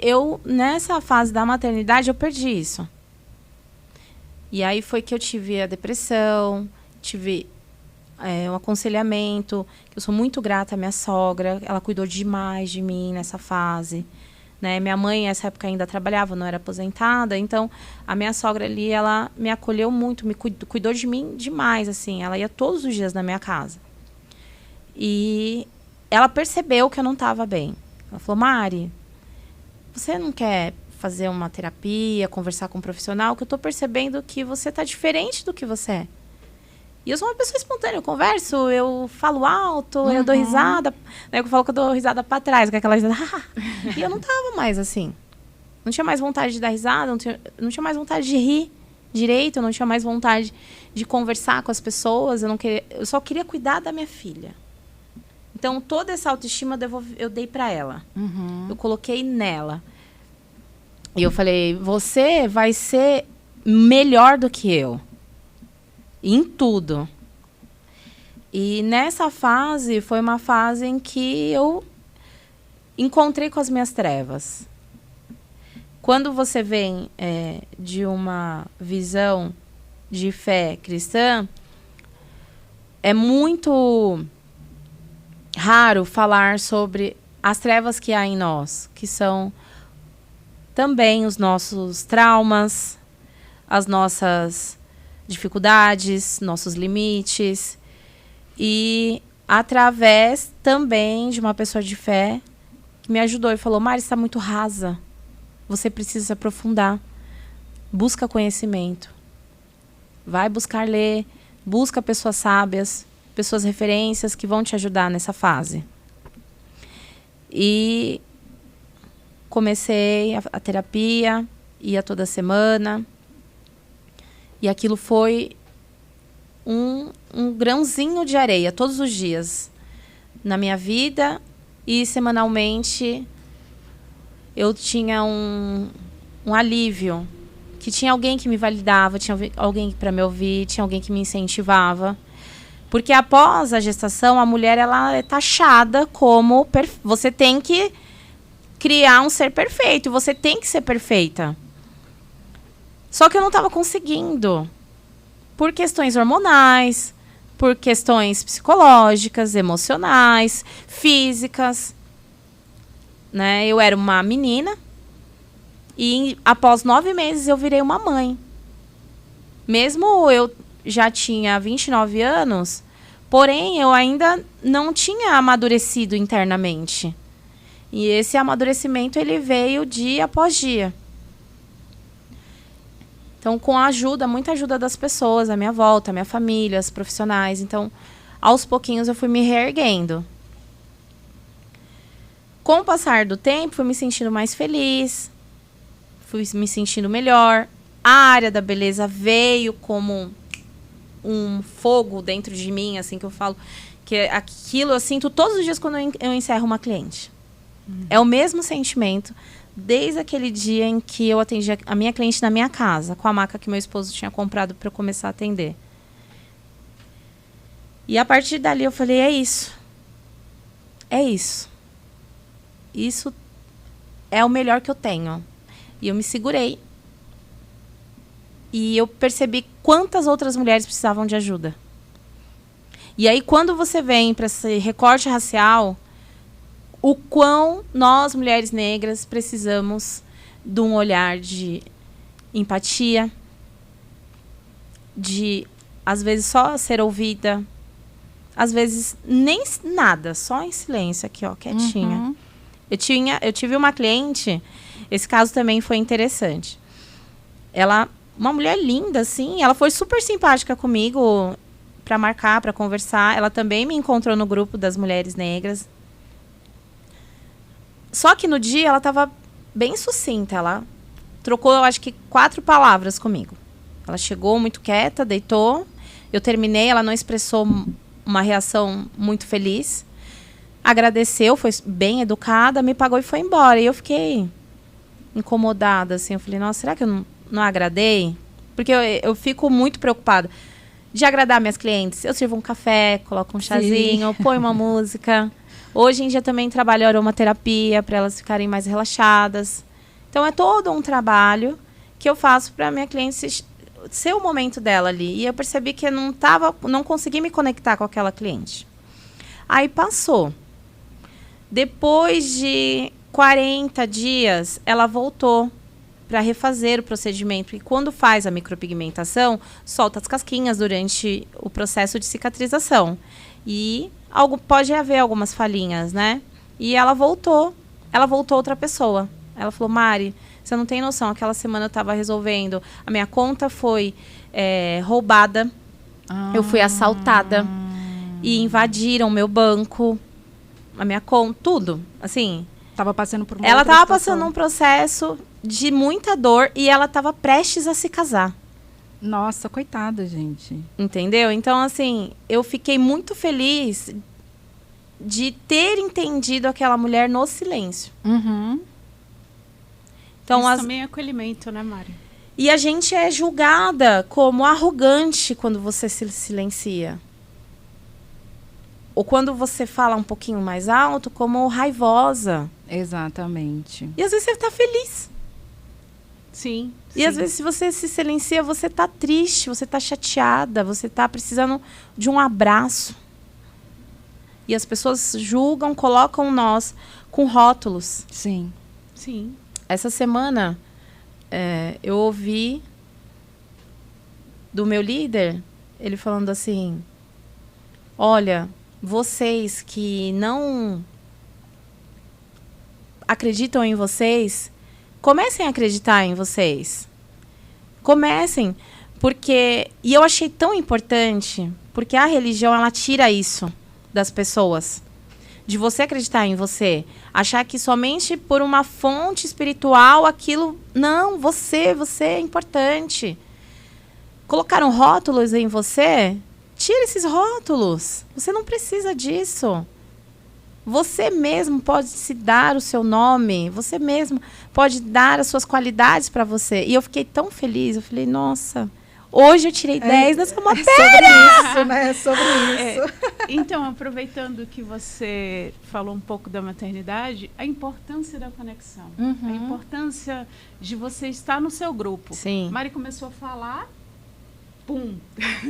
nessa fase da maternidade, eu perdi isso. E aí foi que eu tive a depressão, tive um aconselhamento, que eu sou muito grata à minha sogra, ela cuidou demais de mim nessa fase. Né? Minha mãe, nessa época, ainda trabalhava, não era aposentada, então a minha sogra ali, ela me acolheu muito, me cuidou de mim demais, assim, ela ia todos os dias na minha casa. E ela percebeu que eu não estava bem. Ela falou, Mari, você não quer fazer uma terapia, conversar com um profissional, que eu estou percebendo que você está diferente do que você é. E eu sou uma pessoa espontânea, eu converso, eu falo alto, eu dou risada. Né, eu falo que eu dou risada pra trás, com aquela risada. E eu não tava mais assim. Não tinha mais vontade de dar risada, não tinha mais vontade de rir direito, eu não tinha mais vontade de conversar com as pessoas, eu só queria cuidar da minha filha. Então, toda essa autoestima eu dei pra ela. Eu coloquei nela. E eu falei, você vai ser melhor do que eu. Em tudo. E nessa fase, foi uma fase em que eu encontrei com as minhas trevas. Quando você vem de uma visão de fé cristã, é muito raro falar sobre as trevas que há em nós, que são também os nossos traumas, as nossas dificuldades, nossos limites. E através também de uma pessoa de fé que me ajudou e falou, Mari, você está muito rasa, você precisa se aprofundar, busca conhecimento, vai buscar ler, busca pessoas sábias, pessoas referências que vão te ajudar nessa fase. E comecei a terapia, ia toda semana. E aquilo foi um grãozinho de areia, todos os dias, na minha vida. E semanalmente eu tinha um alívio, que tinha alguém que me validava, tinha alguém para me ouvir, tinha alguém que me incentivava. Porque após a gestação, a mulher ela é taxada como... Você tem que criar um ser perfeito, você tem que ser perfeita. Só que eu não estava conseguindo. Por questões hormonais, por questões psicológicas, emocionais, físicas. Né? Eu era uma menina e após 9 meses eu virei uma mãe. Mesmo eu já tinha 29 anos, porém eu ainda não tinha amadurecido internamente. E esse amadurecimento ele veio dia após dia. Então, com a ajuda, muita ajuda das pessoas, à minha volta, à minha família, os profissionais. Então, aos pouquinhos eu fui me reerguendo. Com o passar do tempo, fui me sentindo mais feliz, fui me sentindo melhor. A área da beleza veio como um fogo dentro de mim, assim, que eu falo, que aquilo eu sinto todos os dias quando eu encerro uma cliente. É o mesmo sentimento desde aquele dia em que eu atendi a minha cliente na minha casa, com a maca que meu esposo tinha comprado para eu começar a atender. E a partir dali eu falei, é isso. É isso. isso é o melhor que eu tenho. E eu me segurei. E eu percebi quantas outras mulheres precisavam de ajuda. E aí, quando você vem para esse recorte racial, o quão nós, mulheres negras, precisamos de um olhar de empatia, de, às vezes, só ser ouvida, às vezes, nem nada, só em silêncio aqui, ó, quietinha. Eu tive uma cliente, esse caso também foi interessante. Ela, uma mulher linda, assim, ela foi super simpática comigo para marcar, para conversar. Ela também me encontrou no grupo das mulheres negras. Só que no dia ela estava bem sucinta. Ela trocou, eu acho que 4 palavras comigo. Ela chegou muito quieta, deitou. Eu terminei, ela não expressou uma reação muito feliz. Agradeceu, foi bem educada, me pagou e foi embora. E eu fiquei incomodada, assim. Eu falei, nossa, será que eu não agradei? Porque eu fico muito preocupada de agradar minhas clientes. Eu sirvo um café, coloco um chazinho, ponho uma música. Hoje em dia também trabalho aromaterapia para elas ficarem mais relaxadas. Então é todo um trabalho que eu faço para minha cliente ser o momento dela ali. E eu percebi que eu não consegui me conectar com aquela cliente. Aí passou. Depois de 40 dias, ela voltou para refazer o procedimento. E quando faz a micropigmentação, solta as casquinhas durante o processo de cicatrização. E pode haver algumas falhinhas, né? E ela voltou outra pessoa. Ela falou, Mari, você não tem noção, aquela semana eu estava resolvendo, a minha conta foi roubada, eu fui assaltada e invadiram meu banco, a minha conta, tudo, assim. Tava passando por uma ela outra estava situação. passando um processo de muita dor e ela estava prestes a se casar. Nossa, coitada, gente. Entendeu? Então, assim, eu fiquei muito feliz de ter entendido aquela mulher no silêncio. Então, isso também é acolhimento, né, Mari? E a gente é julgada como arrogante quando você se silencia. Ou quando você fala um pouquinho mais alto, como raivosa. Exatamente. E às vezes você está feliz. Sim. E às vezes, se você se silencia, você está triste, você está chateada, você está precisando de um abraço. E as pessoas julgam, colocam nós com rótulos. Sim. Sim. Essa semana, eu ouvi do meu líder, ele falando assim, olha, vocês que não acreditam em vocês, comecem a acreditar em vocês. Comecem, porque... E eu achei tão importante, porque a religião, ela tira isso das pessoas. De você acreditar em você. Achar que somente por uma fonte espiritual aquilo... Não, você é importante. Colocaram rótulos em você? Tira esses rótulos. Você não precisa disso. Você mesmo pode se dar o seu nome. Você mesmo pode dar as suas qualidades para você. E eu fiquei tão feliz. Eu falei, nossa, hoje eu tirei 10 nessa matéria. É sobre isso, né? É sobre isso. Então, aproveitando que você falou um pouco da maternidade, a importância da conexão. A importância de você estar no seu grupo. Sim. Mari começou a falar... Pum,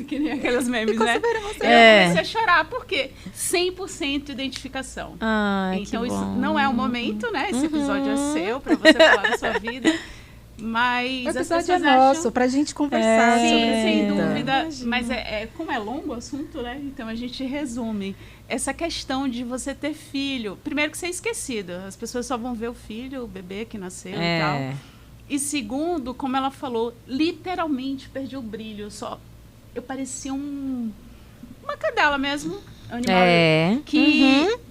que nem aqueles memes, Ficou né? super Eu emocionada. comecei a chorar, porque 100% identificação. Ai, então, que isso bom. não é o momento, né? Esse episódio é seu, para você falar da sua vida. Mas O as episódio pessoas é nosso, acham... pra gente conversar Sim, sobre sem a vida. dúvida. Imagina. Mas como é longo o assunto, né? Então a gente resume. Essa questão de você ter filho. Primeiro que você é esquecido. As pessoas só vão ver o filho, o bebê que nasceu e tal. E segundo, como ela falou, literalmente perdi o brilho. Eu parecia uma cadela mesmo, animal.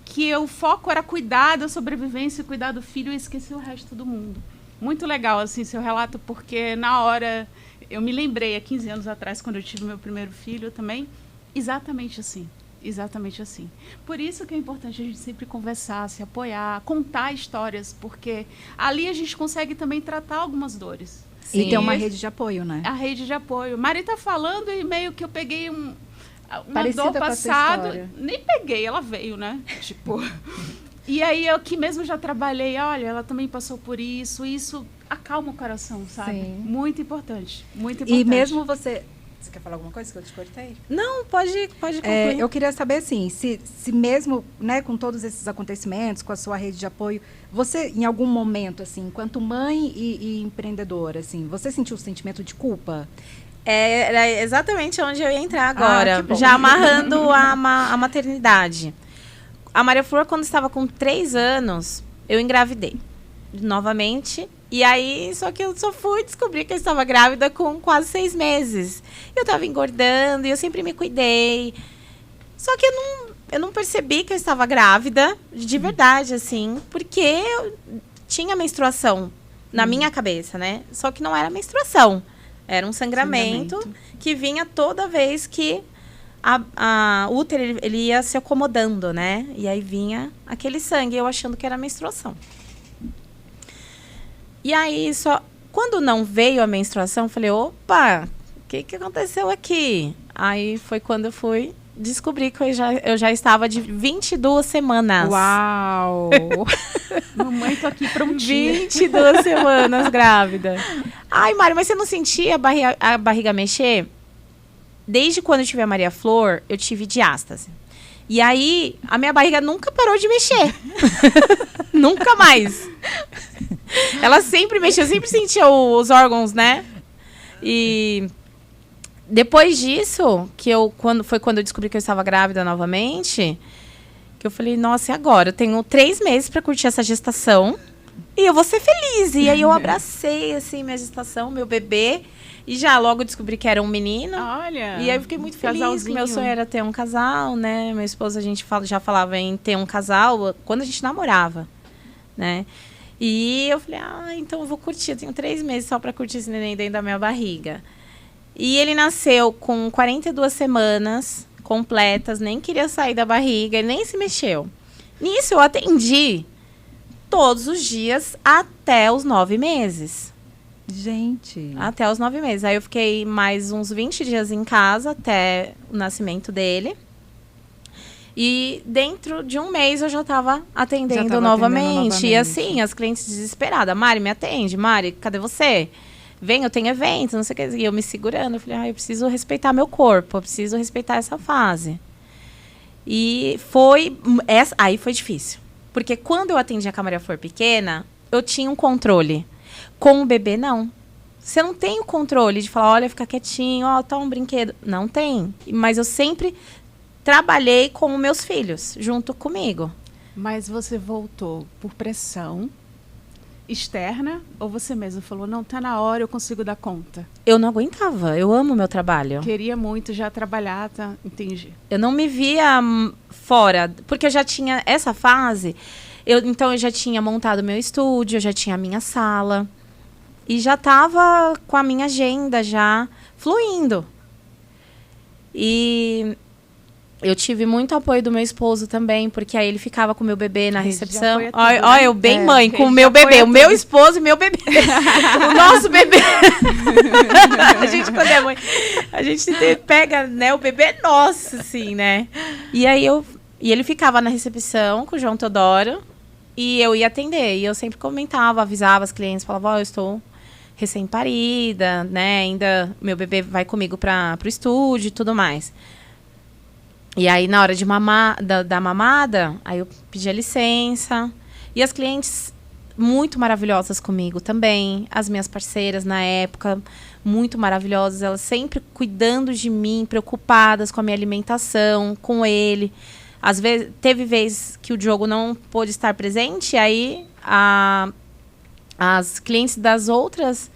Que o foco era cuidar da sobrevivência, cuidar do filho e esquecer o resto do mundo. Muito legal, assim, seu relato, porque na hora... Eu me lembrei, há 15 anos atrás, quando eu tive meu primeiro filho também, exatamente assim. Exatamente assim. Por isso que é importante a gente sempre conversar, se apoiar, contar histórias, porque ali a gente consegue também tratar algumas dores. E ter uma rede de apoio, né? A rede de apoio. Mari tá falando e meio que eu peguei uma Parecida dor com a sua passada. história. Nem peguei, ela veio, né? Tipo... E aí eu que mesmo já trabalhei, olha, ela também passou por isso acalma o coração, sabe? Sim. Muito importante, muito importante. E mesmo você... Você quer falar alguma coisa que eu te cortei? Não, pode concluir. Eu queria saber, assim, se mesmo, né, com todos esses acontecimentos, com a sua rede de apoio, você, em algum momento, assim, enquanto mãe e empreendedora, assim, você sentiu o sentimento de culpa? Era exatamente onde eu ia entrar agora, que bom. já amarrando a maternidade. A Maria Flor, quando estava com 3 anos, eu engravidei novamente. E aí, só que eu só fui descobrir que eu estava grávida com quase 6 meses. Eu estava engordando e eu sempre me cuidei. Só que eu não percebi que eu estava grávida, de verdade, assim, porque eu tinha menstruação na minha cabeça, né? Só que não era menstruação. Era um sangramento que vinha toda vez que a útero ele ia se acomodando, né? E aí vinha aquele sangue, eu achando que era menstruação. E aí, quando não veio a menstruação, eu falei, opa, o que aconteceu aqui? Aí foi quando eu fui descobrir que eu já estava de 22 semanas. Uau! Mamãe, tô aqui prontinha. 22 semanas grávida. Ai, Mário, mas você não sentia a barriga mexer? Desde quando eu tive a Maria Flor, eu tive diástase. E aí, a minha barriga nunca parou de mexer. Nunca mais. Ela sempre mexia, eu sempre sentia os órgãos, né? E depois disso, quando eu descobri que eu estava grávida novamente, que eu falei, nossa, e agora? Eu tenho 3 meses para curtir essa gestação e eu vou ser feliz. E aí eu abracei, assim, minha gestação, meu bebê. E já logo descobri que era um menino. Olha. E aí eu fiquei muito feliz. Casalzinho. Meu sonho era ter um casal, né? Minha esposa, a gente já falava em ter um casal quando a gente namorava, né? E eu falei, então eu vou curtir. Eu tenho 3 meses só pra curtir esse neném dentro da minha barriga. E ele nasceu com 42 semanas completas, nem queria sair da barriga, nem se mexeu. Nisso eu atendi todos os dias até os 9 meses. Gente. Até os 9 meses. Aí eu fiquei mais uns 20 dias em casa até o nascimento dele. E dentro de um mês eu já estava atendendo novamente. E assim, as clientes desesperadas. Mari, me atende. Mari, cadê você? Vem, eu tenho evento, não sei o que. E eu me segurando. Eu falei, eu preciso respeitar meu corpo. Eu preciso respeitar essa fase. E aí foi difícil. Porque quando eu atendia com a Maria Flor pequena, eu tinha um controle. Com o bebê, não. Você não tem o controle de falar, olha, fica quietinho, tá um brinquedo. Não tem. Mas eu sempre trabalhei com os meus filhos, junto comigo. Mas você voltou por pressão externa ou você mesmo falou, não, tá na hora, eu consigo dar conta? Eu não aguentava, eu amo o meu trabalho. Queria muito já trabalhar, tá? Entendi. Eu não me via fora, porque eu já tinha essa fase, então eu já tinha montado meu estúdio, eu já tinha a minha sala. E já estava com a minha agenda já fluindo. E eu tive muito apoio do meu esposo também, porque aí ele ficava com o meu bebê na recepção. Olha, eu bem mãe, com o meu bebê, o meu esposo e meu bebê. O nosso bebê. A gente, quando é mãe, a gente pega, né, o bebê é nosso, assim, né? E aí ele ficava na recepção com o João Teodoro e eu ia atender. E eu sempre comentava, avisava as clientes, falava, eu estou recém-parida, né? Ainda meu bebê vai comigo para o estúdio e tudo mais. E aí, na hora de da mamada, aí eu pedi a licença. E as clientes muito maravilhosas comigo também. As minhas parceiras, na época, muito maravilhosas. Elas sempre cuidando de mim, preocupadas com a minha alimentação, com ele. Às vezes, teve vezes que o Diogo não pôde estar presente, aí as clientes das outras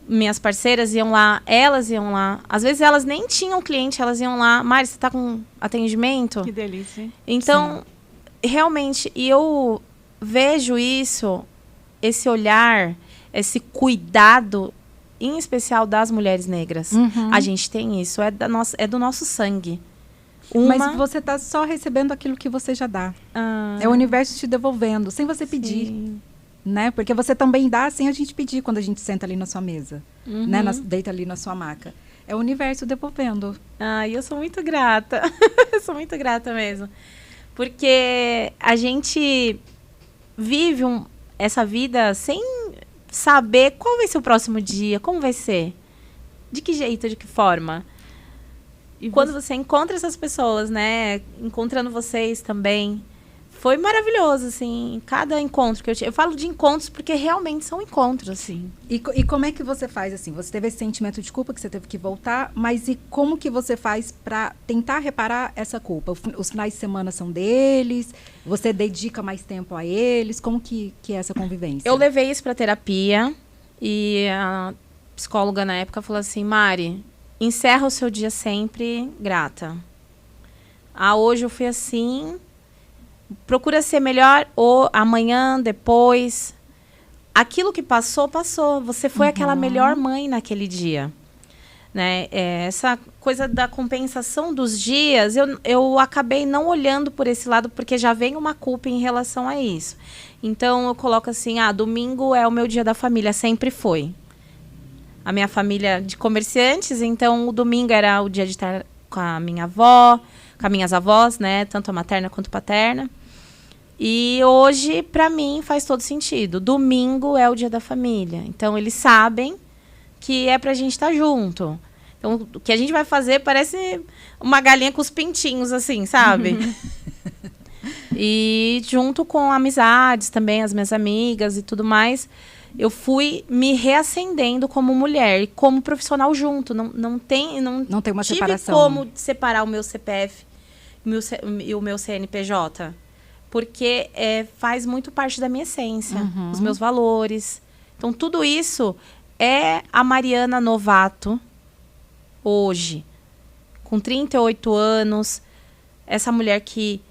minhas parceiras iam lá, elas iam lá. Às vezes elas nem tinham cliente, elas iam lá. Mari, você tá com atendimento? Que delícia, hein? Então, realmente, e eu vejo isso, esse olhar, esse cuidado, em especial das mulheres negras. Uhum. A gente tem isso, é do nosso sangue. Mas você tá só recebendo aquilo que você já dá. É o universo te devolvendo, sem você pedir. Sim. Né? Porque você também dá sem a gente pedir quando a gente senta ali na sua mesa, Uhum. né? Deita ali na sua maca. É o universo devolvendo. Ai, eu sou muito grata. Eu sou muito grata mesmo. Porque a gente vive essa vida sem saber qual vai ser o próximo dia, como vai ser, de que jeito, de que forma. E quando você encontra essas pessoas, né, encontrando vocês também, foi maravilhoso, assim, cada encontro que eu tive. Eu falo de encontros porque realmente são encontros, assim. E como é que você faz, assim? Você teve esse sentimento de culpa que você teve que voltar, mas e como que você faz para tentar reparar essa culpa? Os finais de semana são deles? Você dedica mais tempo a eles? Como que é essa convivência? Eu levei isso para terapia e a psicóloga na época falou assim, Mari, encerra o seu dia sempre grata. Hoje eu fui assim... Procura ser melhor ou amanhã, depois. Aquilo que passou, passou. Você foi aquela melhor mãe naquele dia. Né? Essa coisa da compensação dos dias, eu acabei não olhando por esse lado, porque já vem uma culpa em relação a isso. Então, eu coloco assim, domingo é o meu dia da família, sempre foi. A minha família de comerciantes, então o domingo era o dia de estar com a minha avó, com as minhas avós, né? Tanto a materna quanto a paterna. E hoje, para mim, faz todo sentido. Domingo é o dia da família. Então, eles sabem que é pra gente estar junto. Então, o que a gente vai fazer parece uma galinha com os pintinhos, assim, sabe? E junto com amizades também, as minhas amigas e tudo mais, eu fui me reacendendo como mulher e como profissional junto. Não tem uma tive separação. Como separar o meu CPF e o meu CNPJ. Porque faz muito parte da minha essência, os meus valores. Então, tudo isso é a Mariana Novato, hoje, com 38 anos, essa mulher que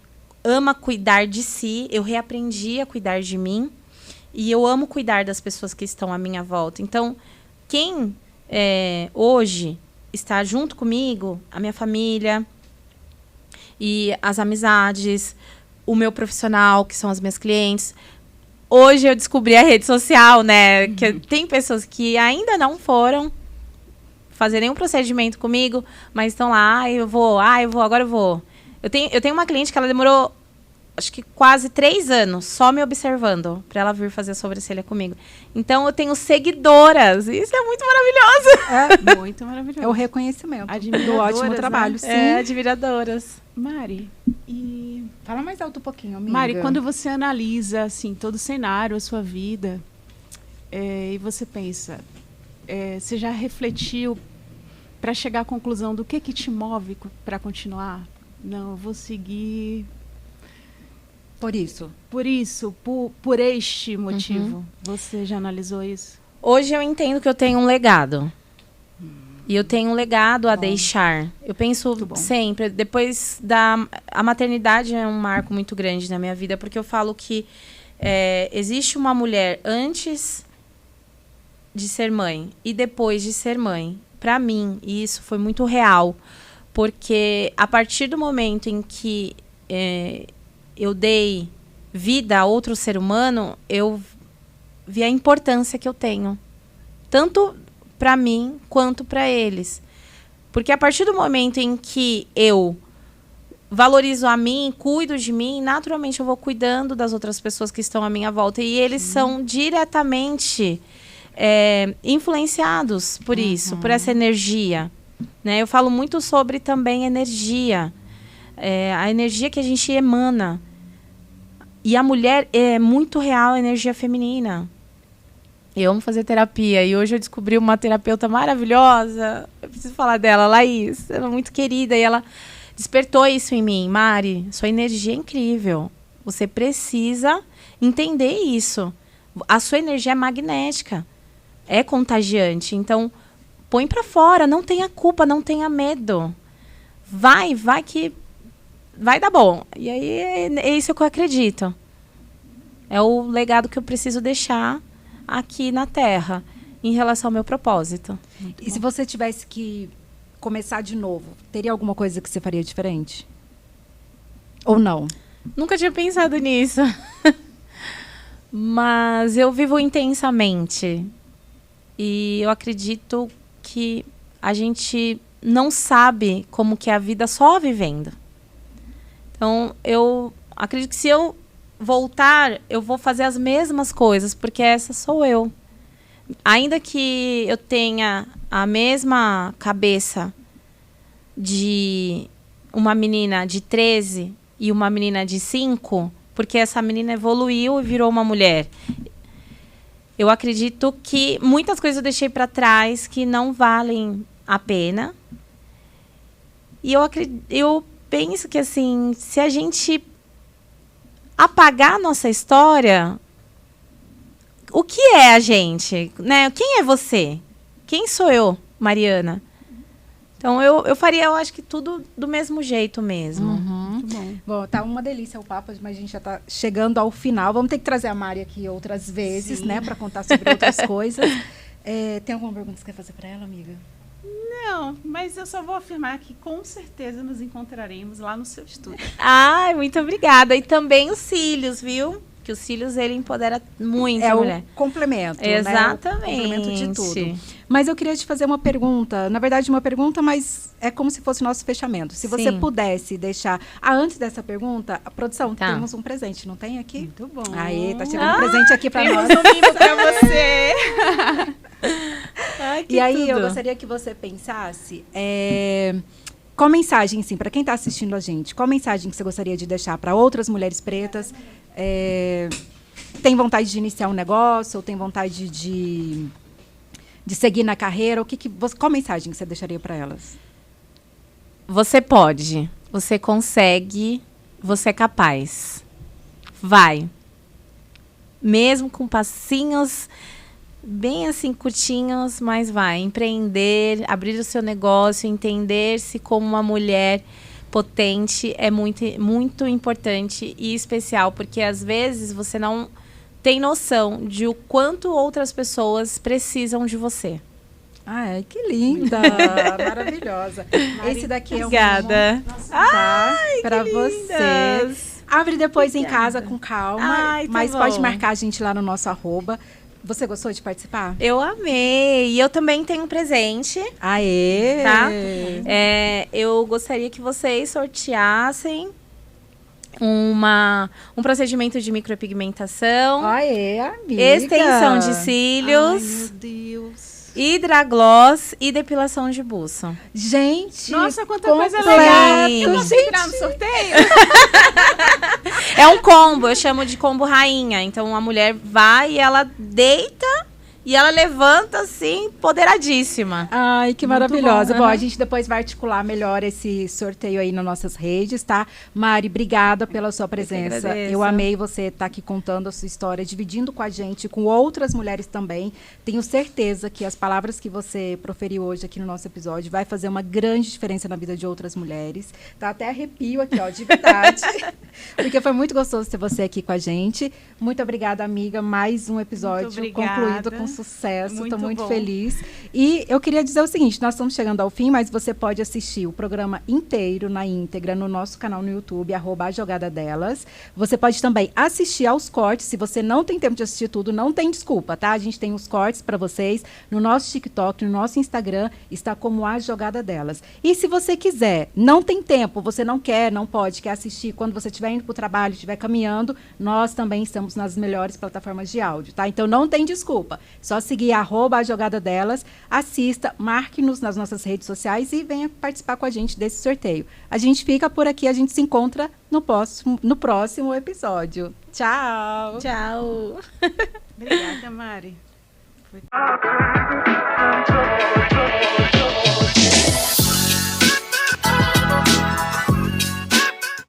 ama cuidar de si. Eu reaprendi a cuidar de mim e eu amo cuidar das pessoas que estão à minha volta. Então, quem hoje está junto comigo, a minha família e as amizades, o meu profissional, que são as minhas clientes. Hoje eu descobri a rede social, né? Que tem pessoas que ainda não foram fazer nenhum procedimento comigo, mas estão lá, agora eu vou. Eu tenho uma cliente que ela demorou, acho que quase 3 anos, só me observando, para ela vir fazer a sobrancelha comigo. Então, eu tenho seguidoras. Isso é muito maravilhoso. Muito maravilhoso. É o reconhecimento do ótimo Admiradoras, trabalho. né? Sim. Admiradoras. Mari, e... Fala mais alto um pouquinho, amiga. Mari, quando você analisa assim, todo o cenário, a sua vida, e você pensa, você já refletiu para chegar à conclusão do que te move para continuar? Não, eu vou seguir... Por isso, por este motivo. Você já analisou isso? Hoje eu entendo que eu tenho um legado. E eu tenho um legado a deixar. Eu penso sempre, depois a maternidade é um marco muito grande na minha vida, porque eu falo que existe uma mulher antes de ser mãe e depois de ser mãe. Para mim, isso foi muito real, porque a partir do momento em que eu dei vida a outro ser humano, eu vi a importância que eu tenho. Tanto para mim quanto para eles. Porque a partir do momento em que eu valorizo a mim, cuido de mim, naturalmente eu vou cuidando das outras pessoas que estão à minha volta. E eles são diretamente influenciados por isso, por essa energia. Né? Eu falo muito sobre também energia. A energia que a gente emana. E a mulher é muito real, a energia feminina. Eu amo fazer terapia e hoje eu descobri uma terapeuta maravilhosa. Eu preciso falar dela, Laís. Ela é muito querida e ela despertou isso em mim. Mari, sua energia é incrível. Você precisa entender isso. A sua energia é magnética. É contagiante. Então, põe pra fora. Não tenha culpa, não tenha medo. Vai que vai dar bom. E aí é isso que eu acredito. É o legado que eu preciso deixar aqui na Terra, em relação ao meu propósito. E se você tivesse que começar de novo, teria alguma coisa que você faria diferente? Ou não? Nunca tinha pensado nisso. Mas eu vivo intensamente. E eu acredito que a gente não sabe como que é a vida só vivendo. Então, eu acredito que se eu voltar, eu vou fazer as mesmas coisas, porque essa sou eu. Ainda que eu tenha a mesma cabeça de uma menina de 13 e uma menina de 5, porque essa menina evoluiu e virou uma mulher. Eu acredito que muitas coisas eu deixei para trás que não valem a pena. E eu penso que, assim, se a gente apagar a nossa história, o que é a gente, né? Quem é você? Quem sou eu, Mariana? Então, eu faria, eu acho que tudo do mesmo jeito mesmo. Muito bom. Bom, tá uma delícia o papo, mas a gente já tá chegando ao final. Vamos ter que trazer a Mari aqui outras vezes, né? Para contar sobre outras coisas. Tem alguma pergunta que você quer fazer para ela, amiga? Não, mas eu só vou afirmar que com certeza nos encontraremos lá no seu estúdio. Ai, muito obrigada. E também os cílios, viu? Que os cílios, ele empodera muito a mulher. O complemento, exatamente, né? O complemento de tudo. Mas eu queria te fazer uma pergunta. Na verdade, uma pergunta, mas é como se fosse o nosso fechamento. Se você pudesse deixar... antes dessa pergunta, a produção, temos um presente, não tem aqui? Muito bom. Aí, tá chegando um presente aqui para nós. Temos um mimo para você. Ai, e aí, eu gostaria que você pensasse... qual mensagem, assim, para quem está assistindo a gente, qual mensagem que você gostaria de deixar para outras mulheres pretas? Tem vontade de iniciar um negócio ou tem vontade de seguir na carreira? Qual mensagem que você deixaria para elas? Você pode, você consegue, você é capaz. Vai. Mesmo com passinhos bem assim curtinhos, mas vai. Empreender, abrir o seu negócio, entender-se como uma mulher potente é muito, muito importante e especial, porque às vezes você não tem noção de o quanto outras pessoas precisam de você. Ai, que linda! Maravilhosa. Esse daqui Obrigada. É para você. Abre depois em casa com calma, mas pode marcar a gente lá no nosso @. Você gostou de participar? Eu amei. E eu também tenho um presente. Aê! Tá? Eu gostaria que vocês sorteassem um procedimento de micropigmentação. Aê, amiga! Extensão de cílios. Ai, meu Deus! Hidragloss e depilação de buço. Gente, nossa, quanta coisa legal! Eu Gente. sei tirar no sorteio. É um combo, eu chamo de combo rainha. Então a mulher vai e ela deita e ela levanta assim, empoderadíssima. Ai, que maravilhosa. Bom, a gente depois vai articular melhor esse sorteio aí nas nossas redes, tá? Mari, obrigada pela sua presença. Eu amei você estar aqui contando a sua história, dividindo com a gente, com outras mulheres também. Tenho certeza que as palavras que você proferiu hoje aqui no nosso episódio vai fazer uma grande diferença na vida de outras mulheres. Tá até arrepio aqui, ó, de verdade. Porque foi muito gostoso ter você aqui com a gente. Muito obrigada, amiga. Mais um episódio concluído com sucesso. Estou muito feliz. E eu queria dizer o seguinte, nós estamos chegando ao fim, mas você pode assistir o programa inteiro, na íntegra, no nosso canal no YouTube, @ajogadadelas. Você pode também assistir aos cortes. Se você não tem tempo de assistir tudo, não tem desculpa, tá? A gente tem os cortes para vocês no nosso TikTok, no nosso Instagram, está como A Jogada Delas. E se você quiser, não tem tempo, você não quer, não pode, quer assistir quando você estiver indo para o trabalho, estiver caminhando, nós também estamos nas melhores plataformas de áudio, tá? Então não tem desculpa. Só seguir @ajogadadelas, assista, marque-nos nas nossas redes sociais e venha participar com a gente desse sorteio. A gente fica por aqui, a gente se encontra no próximo episódio. Tchau! Tchau! Obrigada, Mari. Foi...